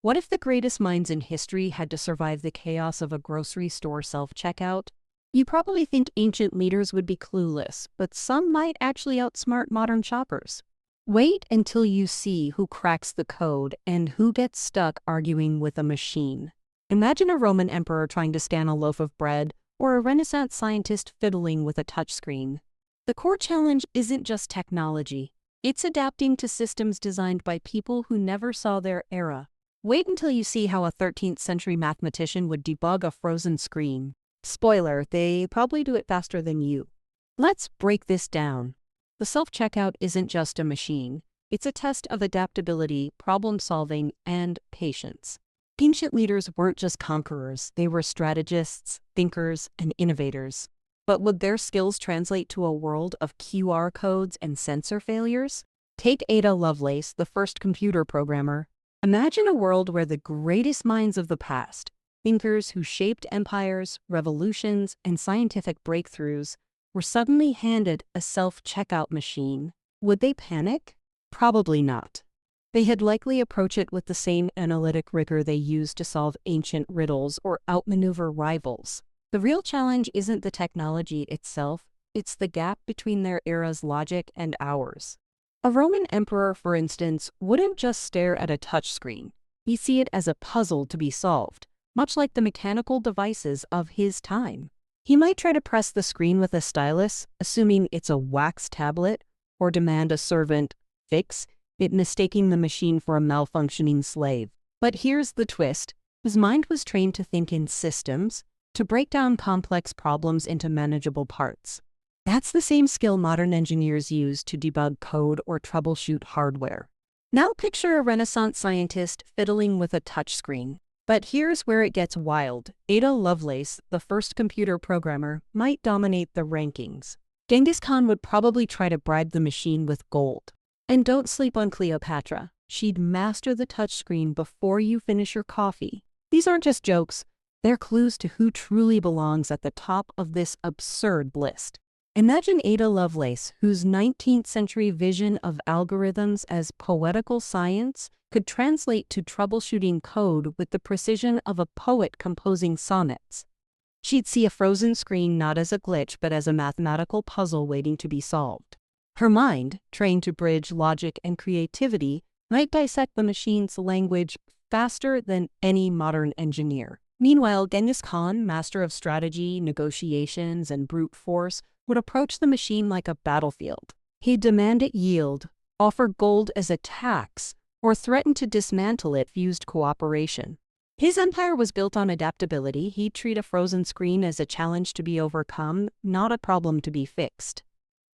What if the greatest minds in history had to survive the chaos of a grocery store self-checkout? You probably think ancient leaders would be clueless, but some might actually outsmart modern shoppers. Wait until you see who cracks the code and who gets stuck arguing with a machine. Imagine a Roman emperor trying to scan a loaf of bread, or a Renaissance scientist fiddling with a touchscreen. The core challenge isn't just technology. It's adapting to systems designed by people who never saw their era. Wait until you see how a 13th century mathematician would debug a frozen screen. Spoiler, they probably do it faster than you. Let's break this down. The self-checkout isn't just a machine. It's a test of adaptability, problem-solving, and patience. Ancient leaders weren't just conquerors, they were strategists, thinkers, and innovators. But would their skills translate to a world of QR codes and sensor failures? Take Ada Lovelace, the first computer programmer. Imagine a world where the greatest minds of the past, thinkers who shaped empires, revolutions, and scientific breakthroughs, were suddenly handed a self-checkout machine. Would they panic? Probably not. They'd likely approach it with the same analytic rigor they used to solve ancient riddles or outmaneuver rivals. The real challenge isn't the technology itself, it's the gap between their era's logic and ours. A Roman emperor, for instance, wouldn't just stare at a touchscreen. He'd see it as a puzzle to be solved, much like the mechanical devices of his time. He might try to press the screen with a stylus, assuming it's a wax tablet, or demand a servant fix it, mistaking the machine for a malfunctioning slave. But here's the twist. His mind was trained to think in systems, to break down complex problems into manageable parts. That's the same skill modern engineers use to debug code or troubleshoot hardware. Now picture a Renaissance scientist fiddling with a touchscreen. But here's where it gets wild. Ada Lovelace, the first computer programmer, might dominate the rankings. Genghis Khan would probably try to bribe the machine with gold. And don't sleep on Cleopatra. She'd master the touchscreen before you finish your coffee. These aren't just jokes. They're clues to who truly belongs at the top of this absurd list. Imagine Ada Lovelace, whose 19th century vision of algorithms as poetical science could translate to troubleshooting code with the precision of a poet composing sonnets. She'd see a frozen screen not as a glitch but as a mathematical puzzle waiting to be solved. Her mind, trained to bridge logic and creativity, might dissect the machine's language faster than any modern engineer. Meanwhile, Genghis Khan, master of strategy, negotiations, and brute force, would approach the machine like a battlefield. He'd demand it yield, offer gold as a tax, or threaten to dismantle it if used cooperation. His empire was built on adaptability. He'd treat a frozen screen as a challenge to be overcome, not a problem to be fixed.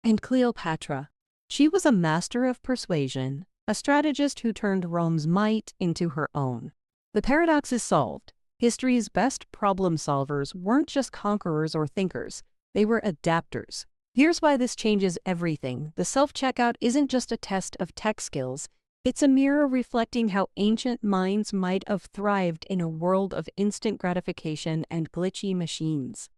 And Cleopatra. She was a master of persuasion, a strategist who turned Rome's might into her own. The paradox is solved. History's best problem solvers weren't just conquerors or thinkers. They were adapters. Here's why this changes everything. The self-checkout isn't just a test of tech skills. It's a mirror reflecting how ancient minds might have thrived in a world of instant gratification and glitchy machines.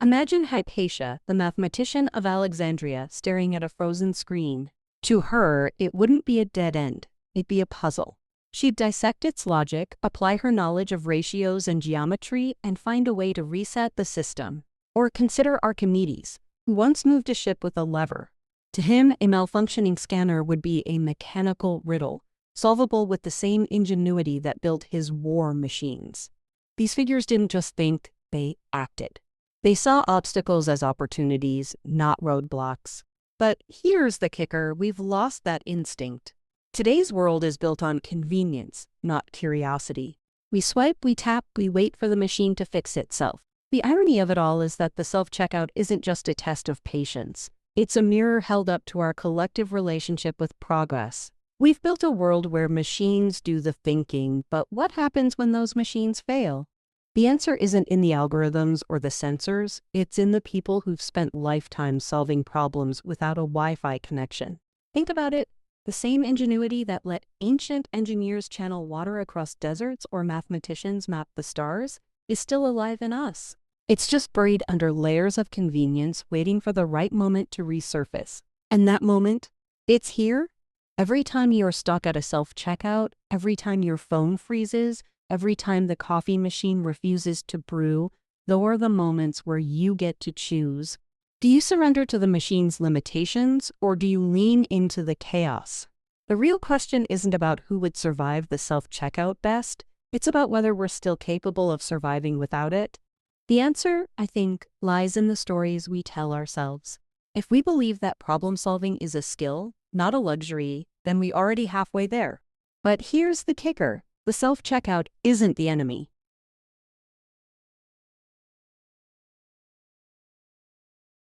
Imagine Hypatia, the mathematician of Alexandria, staring at a frozen screen. To her, it wouldn't be a dead end. It'd be a puzzle. She'd dissect its logic, apply her knowledge of ratios and geometry, and find a way to reset the system. Or consider Archimedes, who once moved a ship with a lever. To him, a malfunctioning scanner would be a mechanical riddle, solvable with the same ingenuity that built his war machines. These figures didn't just think, they acted. They saw obstacles as opportunities, not roadblocks. But here's the kicker, we've lost that instinct. Today's world is built on convenience, not curiosity. We swipe, we tap, we wait for the machine to fix itself. The irony of it all is that the self-checkout isn't just a test of patience. It's a mirror held up to our collective relationship with progress. We've built a world where machines do the thinking, but what happens when those machines fail? The answer isn't in the algorithms or the sensors, it's in the people who've spent lifetimes solving problems without a Wi-Fi connection. Think about it. The same ingenuity that let ancient engineers channel water across deserts or mathematicians map the stars is still alive in us. It's just buried under layers of convenience, waiting for the right moment to resurface. And that moment, it's here. Every time you're stuck at a self-checkout, every time your phone freezes, every time the coffee machine refuses to brew, those are the moments where you get to choose. Do you surrender to the machine's limitations, or do you lean into the chaos? The real question isn't about who would survive the self-checkout best. It's about whether we're still capable of surviving without it. The answer, I think, lies in the stories we tell ourselves. If we believe that problem-solving is a skill, not a luxury, then we're already halfway there. But here's the kicker. The self-checkout isn't the enemy.